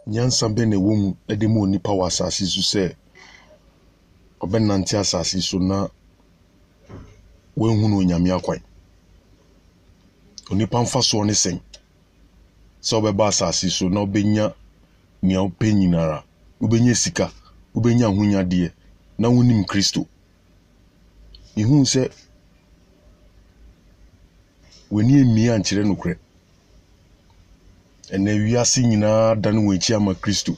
nyansa be na wom ede mo nipa wa asase so se obenante asase so na wenhunu onyame akwan onipa mfaso ne sen se obeba asase so na obenya nia openyinara obenya sika obenya ahunyade na wonim Kristo ihun se weni emi ankyere nokre ene wiase nyina dan wechi ama Kristo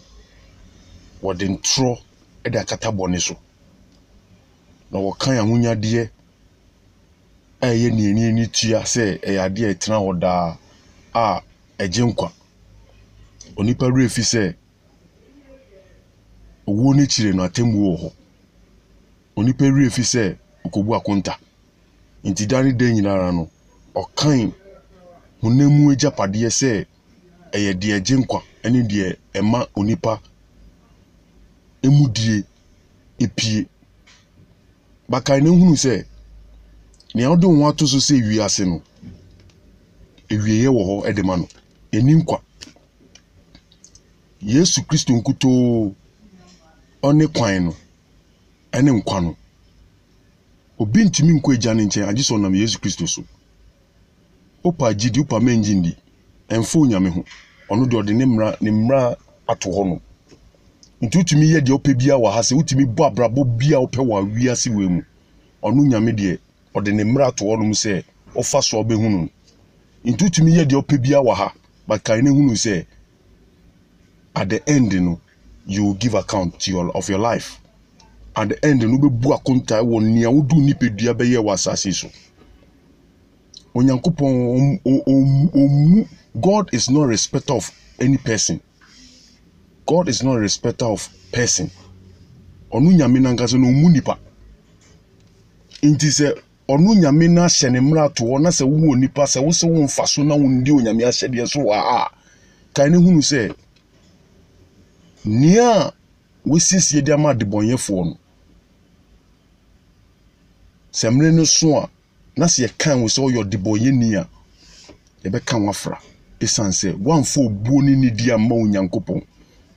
wode ntro ede akata bone so na wokan ahunyade aye ni tua se eyade etena hoda a ejenkwa onipa refi se owo ni chire no atembu wo ho onipa refi se okobu akonta nti dani de nyinara no okan honemu ejapade se eye de ejenkwa ene de ema onipa emudie epie bakai ne hunu se ne odo won ato so se wiase no ewieye wo ho edema no eninkwa Yesu Kristo nkuto one kwan no ene nkwa no obi ntimi nkwa eja ne nchen agiso nam Yesu Kristo so opa gidi opa menjindi enfo nyame ho ono de ode ne mra ato ho no ntutumi ye de opebia wa ha se utimi bo abrabo bia ope wa wiase we mu ono nyame de ode ne mra ato ho no se ofa so obehunu ntutumi ye de opebia wa ha bakai ne hunu se at the end no you will give account to of your life at the end no be bu akonta won nia wodu nipedua be ye wasase so onyankopon God is not a respecter of any person. God is not a respecter of person. Onu nyame nankaso no mu nipa nti se onu nyame na hyene mra to na se wo nipa se wo se wo mfaso na wo ndi onyame ahyede so wa kan ne hunu se nia wesisie de ama de bonyefo no semre no so a na se kan wo se wo de bonyeni a e be kan wafra esanse wanfo obuo ni nidi ama onyankopon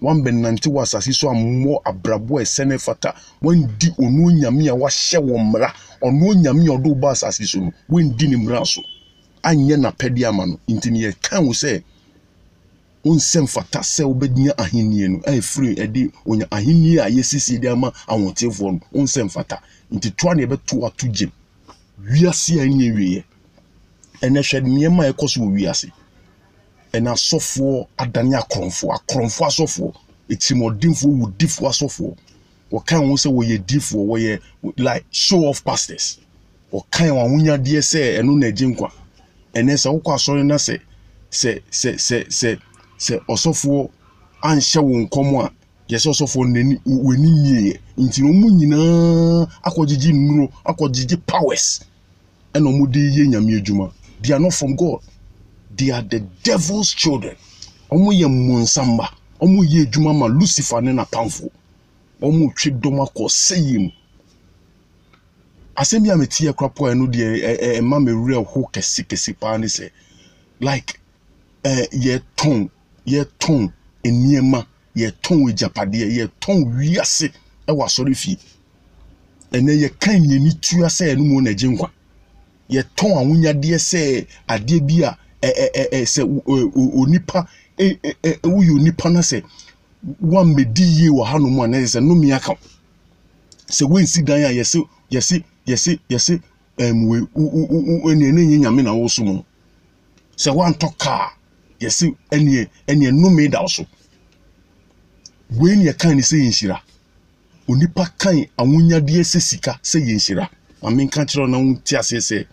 wan benante wasase so ammo abrabo esene fata wan di onu nyame a wahye wo mra onu nyame odo ba asase so no wan di ni mra so anye na pedi ama no ntini ye kan wo se unsem fata se obednya ahenie no ai free edi onya ahenie a yesisi de ama awotefo no unsem fata nti toa na ebeto atugem wiase anye wiye ene hwede niema ekoso wiase ena sofo adane akronfo asofo etimodinfo wudifo asofo wokan wo se wo ye difo wo ye like show off pastors wokan wa hunya de se eno na aginkwa ene se wo kwa asori na se osofo anhye wo nkomo a yese osofo nani weni nyie nti no mu nyina akogigi nnuro akogigi powers eno mu de ye nyame adwuma. They are not from God. They are the devil's children. Omo ye monsamba. Omo ye adwuma ma Lucifer ne na pamfo. Omo twedom akoseyim. Asemi ametie krapo eno de ma me real ho kesi pa ne se like ye ton eniema ye ton ejapade ye ton wiase e wa sori fi ene ye kan ye ni tua se enu mo na ginkwa ye ton awunyade se ade bi a se onipa wo yo nipa na se wan medi ye wa hanu mo na se no mi aka se wensi dan a yesi ene nyame na wo so mo se wan toka yesi ene no me da so wen ye kan ni se yinshira onipa kan awunyade se sika se yinshira amenka kiro na unti asese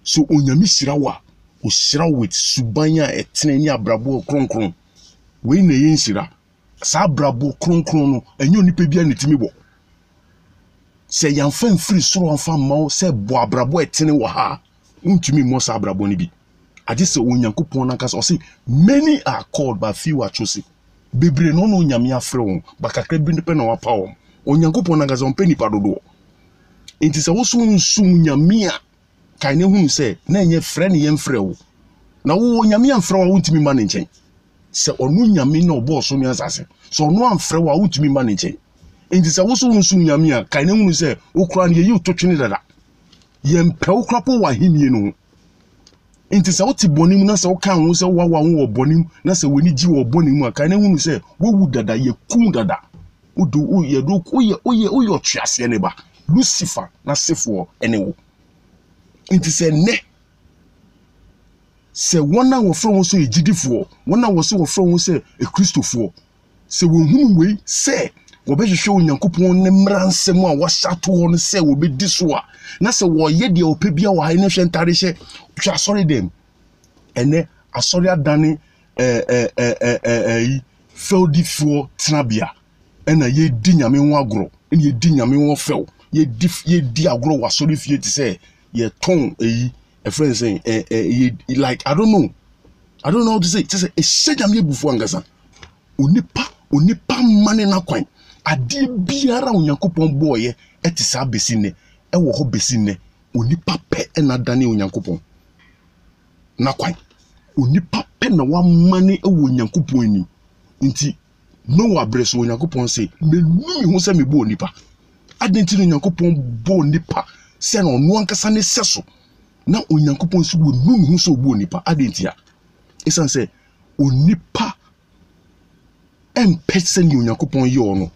so onyame shira wa o shira with subanya etene ni abrabo kronkron we na yinshira sa abrabo kronkron no enyo nipa bia netimi bo se yamfa mfiri soro amfa mawo se bo abrabo etene wa ha untumi mo sa abrabo ni bi ade se onyankopon na kasa o se many are called but few are chosen bebre no onyame afre won bakakra bi nipa na wapa won onyankopon na kasa on peni padodo enti se wo so nsum nyame a kan ne hunu se na enye frɛ ne yemfrɛ wo na wo nyame amfrɛ wo ntimi ma ne nchen se onu nyame na obo so mi asase so onu amfre wa wutumi ma ne nche enti se wo so nsu nyame a kan ne hunu se okura ne yi utotwene dada ye mpe okura po wa himie no enti se wo ti bonim na se wo kan wo se wa wo bonim na se woni gi wo bonim a kan ne hunu se wo wu dada ye kum dada udu u ye do oye otwase ne ba Lucifer na sefo ene wo enti se ne se wona wo from wo so ejidifo wona wo so wo from wo se e Christofo se wo hunu we se wo be hwehwe onyankopon ne mransem a wo hyato ho no se wo be di so a na se wo ye de opa bia wo ha ne hwe ntare hye twa sorry dem ene asori adane feldifo tenabia ena ye di nyame ho agro ene ye di nyame ho fel ye di agro wa sorry fie ti se ye ton a friend saying like I don't know how to say just a shejam ye bufu angasa onipa mane na kwan ade biara onyankopon boye etisa besine e wo ho besine onipa pe na dane onyankopon na kwan onipa pe na wa mane e wo onyankopon ni nti no abreso onyankopon say menumi ho se me bo onipa adenti no onyankopon bo onipa se na ono ankasa ne seso na onyankopon so wo numi hu so bo onipa adentia esan se onipa empese ni onyankopon ye ono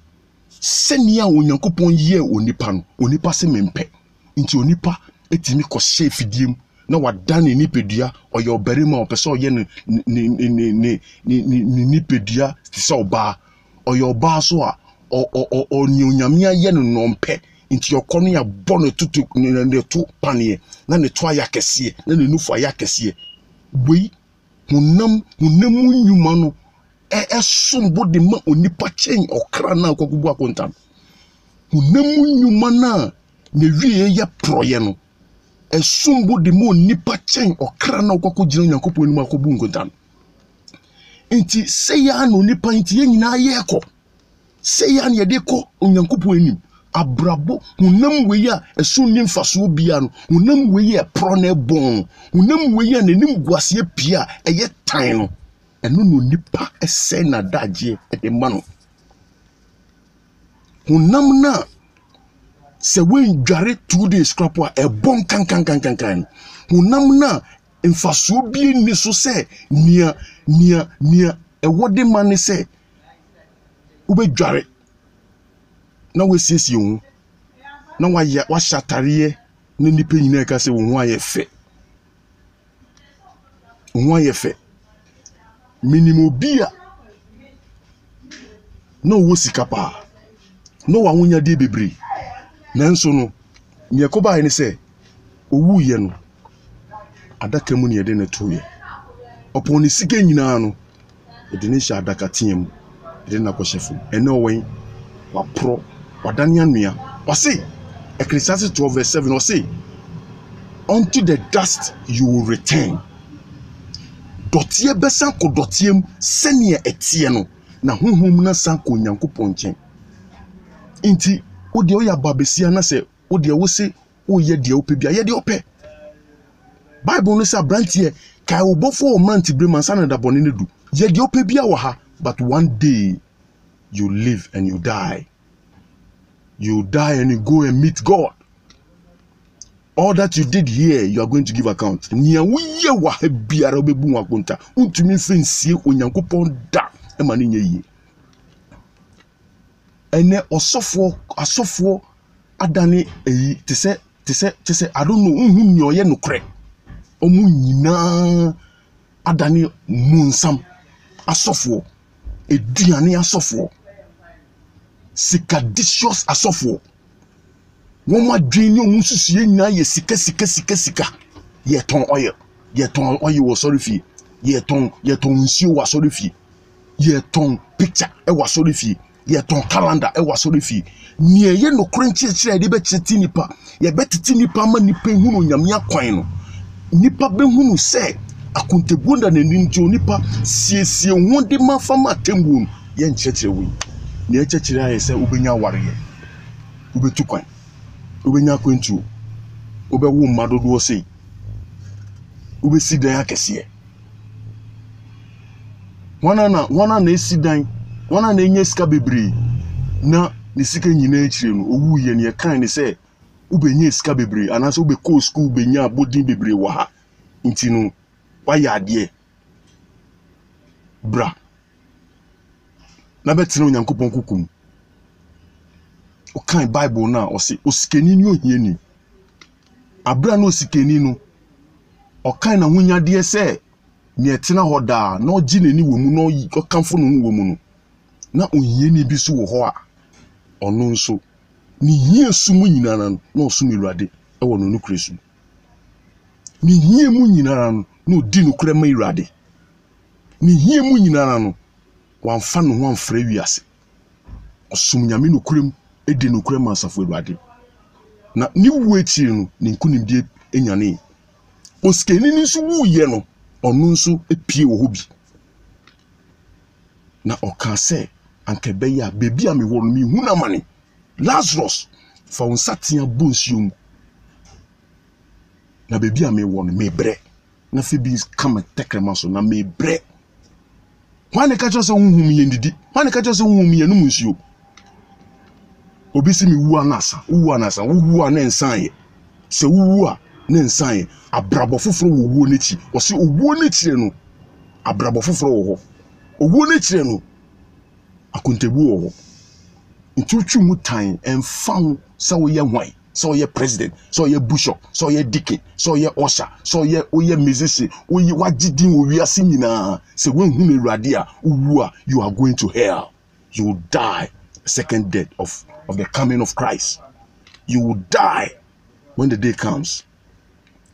se ni a onyankopon ye onipa no onipa se mempe nti onipa etimi ko hye fidiem na wadane nipedua oye obarima opese oye ni nipedua ti se oba oye oba so a oni onyame aye no nompe nti yokono ya bono tutu ne to panie na ne to aya kese na ne nufu aya kese we hunam nyuma no sombo de ma onipa chen okra na akokubu akontam hunam nyuma na ne wie ye proye no sombo de ma onipa chen okra na akokugira nyankopon ni akobu nkontam nti se ya na onipa nti ye nyina ye ko se ya na ye de ko onyankopon anim abrabo hunam we ya esunni mfaso bia no hunam we ya pro na bon hunam we ya nanim guase pia eye tan no eno no nipa ese na daje de mano hunam na se we dware 2 days scrap a e bon kan hunam na mfaso bia ni so se nia e wode mane se ube dware na we siesie hu na wa shatare ne nipa nyina ka se wo hu aye fe minimo bia no wo sikapa no wa wonya de bebre nanso no mekoba ne se owu ye no adaka mu ne ye de ne toye opon ni sika nyina no de ne sha adaka tiem de na ko shefu ene owen wa pro wadani anua wase Ecclesiastes 12:7 wase unto the dust you will return dotie besan ko dotiem sene etie no na honhom na san ko nyankopon nchen nti odi oya babesia na se odi wose oye de opebia ye de ope Bible no say brantie kai obofo o manti breman san da bone ne du ye de opebia wo ha but one day you live and you die. You die and you go and meet God. All that you did here, you are going to give account. Nia wiye wa biara obebu akonta. Untumi fensie onyankopon da e mane nye yi. Ene asofo adane eyi te se I don't know unhu ni oye nokre. Omu nyina adane munsam asofo eduane asofo sikadicious asofo won adwini o mususuye nyina ye sika ye ton oil wo sorry fi ye ton nsuo wa sorry fi ye ton picture e wa sorry fi ye ton calendar e wa sorry fi ni ye no krenchire de be cheti nipa ye betiti nipa ma nipa hunu nyame akwan no nipa be hunu se akontebunda na ninjo nipa siesie ho de ma fama tembu ye nchechire wi ni echechire aye se ubenya wareye ubetu kwan ubenya kwentu ubewu madodo sei ubesi dan akese wana na esidan wana na enye sika bebre na ne sika nyina echire no owu ye ne kan ne se ubenye sika bebre anase ube ko school benya bodin bebre wa ha nti no wa ya ade bra na betene onyankopon kukum o kan bible na o se osikeni ni ohiani abra na osikeni no o kan na hunyade se ne etena hoda na ogi nani wo mu na o kanfo no wo mu no na ohiani bi so wo ho a ono nso ni hie sumu nyinara no na osum Awurade e wo no nukresu ni hie mu nyinara no na odi nukre ma Awurade ni hie mu nyinara no wamfa no ho amfra wiase osum nyame nukrem edi nukre ma asafo Awurade na ni wu echi no ni nkunimdie enyane oskeni ni nso wu ye no ono nso epie wo hobi na oka se anke be ya bebi a me wo no mi hu na mane Lazarus fa unsatia bonsium na bebi a me wo no me bre na febi kama tekrema so na me bre wane ka chose hunhum ye ndidi wane ka chose hunhum ye no munsuo obisi mi wu anasa wu na nsan ye se wu a na nsan ye abrabo foforo wo wu n'echi o se owu n'echi no abrabo foforo wo ho owu n'echi no akontebu wo ho ntutu mutan emfa sa wo ye hwan sa wo ye president sa wo ye bishop sa wo ye deacon sa wo ye usher sa wo ye musician wo ye wagidin wo wiase nyina se wo hu na Awurade a wu a you are going to hell. You will die the second death of the coming of Christ. You will die when the day comes.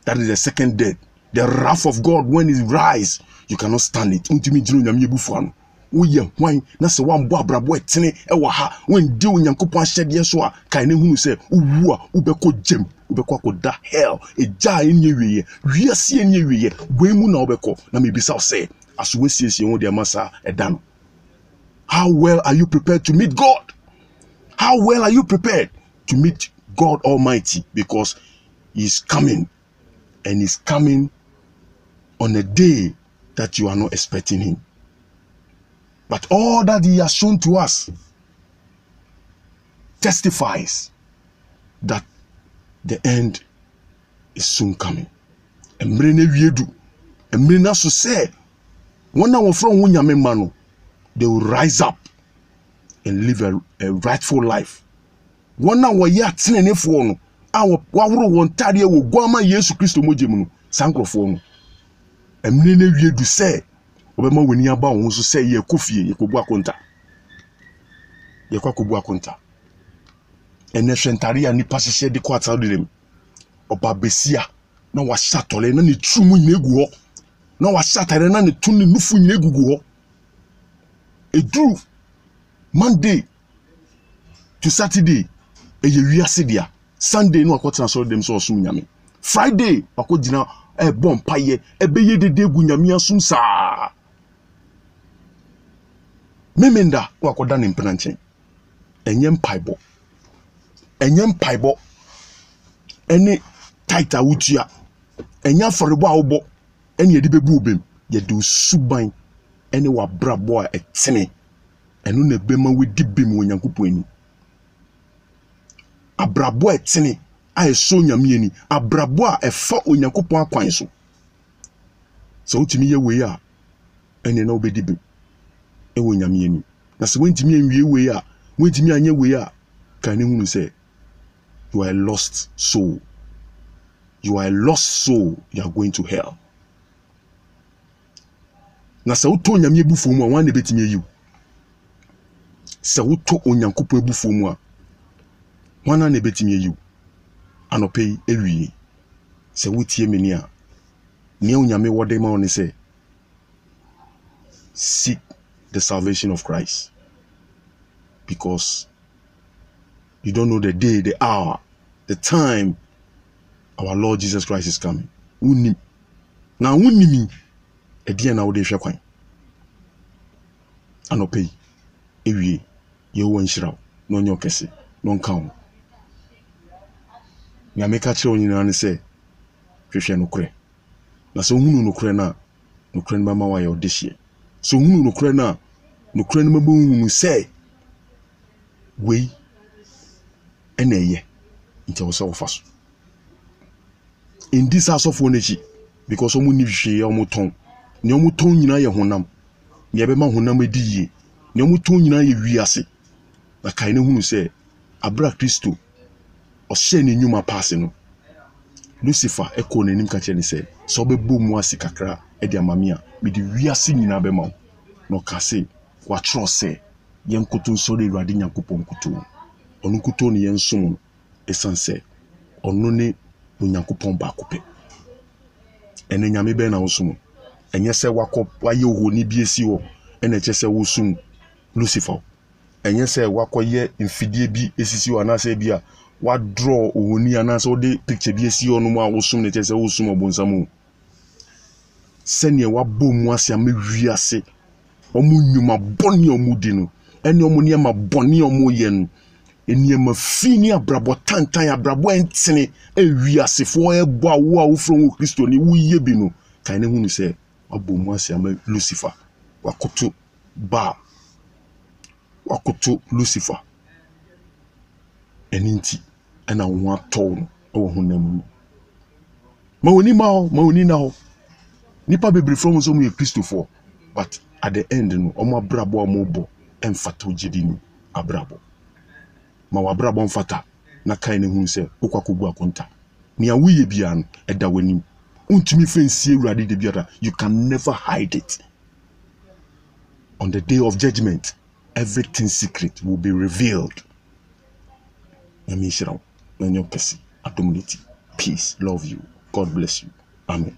That is the second death. The wrath of God when it rise, you cannot stand it. Untimi jiro nyame bufuano. Uye hwan na se wambo abrabo etene ewa ha when di onyankopon ahyede so a kan ne hunu se uwu a ubekọ jem ubekọ akoda hell eja enye wiye wiase enye wiye boemu na ubekọ na mebisa say as we siesie won de masa eda no. How well are you prepared to meet God? How well are you prepared to meet God Almighty? Because He's coming, and He's coming on a day that you are not expecting Him. But all that He has shown to us testifies that the end is soon coming. Emrene wiedu, emrena so say, when our friend wunyame mano, they will rise up and live a rightful life. When our ya tinene fo no, our wawro won tade wo guama Yesu Kristo mojemu no, sankrofo no. Emrene wiedu say, obema weni aba won so say ye kofie ye kobu akonta. Ye kwa kobu akonta. Ene hwentare a nipa hye de kwata dem. Oba besia na wa shatole na ne tumu nyina egu ho. Na wa shatare na ne tunu nufu nyina egugu ho. Edu Monday to Saturday eye wiase dia. Sunday no akotena so dem so osum nyame. Friday akogina bom paye ebeye dede egu nyame asum saa. Memenda wakoda ne mpranchen. Enye mpaibo. Enye mpaibo. Ene taita wutua. Enye aforebo a wobo. Ene yedi bebu obem. Yedi usuban. Ene wabrabo a etene. Enu ne bema wedi bem wo Nyankopon ani. Abrabo etene a eso nyame ani. Abrabo a efa Onyankopon akwan so. So utimi ye we a ene na obedi bem. Ewo nyame ani. Na se wentimi anwie we a, wentimi anye we a, kan ne hunu say you are a lost soul. You are a lost soul. You are going to hell. Na se uto nyame ebufu mu a wan na betimi ayi. Se uto Onyankopon ebufu mu a wan na betimi ayi. Anope ewie. Se wutie meni a ne onyame wode ma oni say seek the salvation of Christ, because you don't know the day, the hour, the time our Lord Jesus Christ is coming. Unim. Na unimi edie na wode hwe kwan. Anope ewie ye wo nhyiraw no nyo kese no nka ho. Nya meka kire onyina ne se hwehwe no kure. Na se ohunu no kure na no kure ba ma wa ye odehye. so hunu no kra na no kra no mabo hunu say we ene ye nti wo se wo faso in this house of onechi because omu ni hwe omu ton ne omu ton nyina ye honam ne be ma honam edi yie ne omu ton nyina ye wiase na kai ne hunu say abra Kristo o hye ne nyuma pass no Lucifer eko n'anim ka che ne say so bebo mu ase kakra e de amame a me de wiase nyina be ma no ka say wa tro say yen koto nsori Awurade Nyankopɔn koto onu koto ne yen som esanse onu ne Onyankopɔn ba kope ene nyame be na wosum enye se wakɔ waye ohoni bi esi ho ene che se wosum Lucifer enye se wakɔ ye mfidie bi esisi ho anase bi a wa draw ohoni anase o de picture bi esi ho no mu a wosum ne che se wosum obonsamu sene wa bom mu ase am wiase omu nyuma boni omu di no ene omu ne ma boni omu ye no eniema fini abrabo tantan abrabo entene ewiasefo ebo awo a wofro Kristo ni wuye bi no kan ne hunu se abomu ase am Lucifer wakoto ba wakoto Lucifer eninti ena wo atɔ no wo honam ma woni na ho nipa bebre from so mu ye Kristofo but at the end no omo abrabo amobo emfato gidi ni abrabo ma wabrabo mfata na kai ne hu se okwakogu akonta ni awuye bia no eda wanim untumi fensie Awurade de biara you can never hide it on the day of judgment everything secret will be revealed Yami shiraw nanyo pesi adomnity peace love you God bless you amen.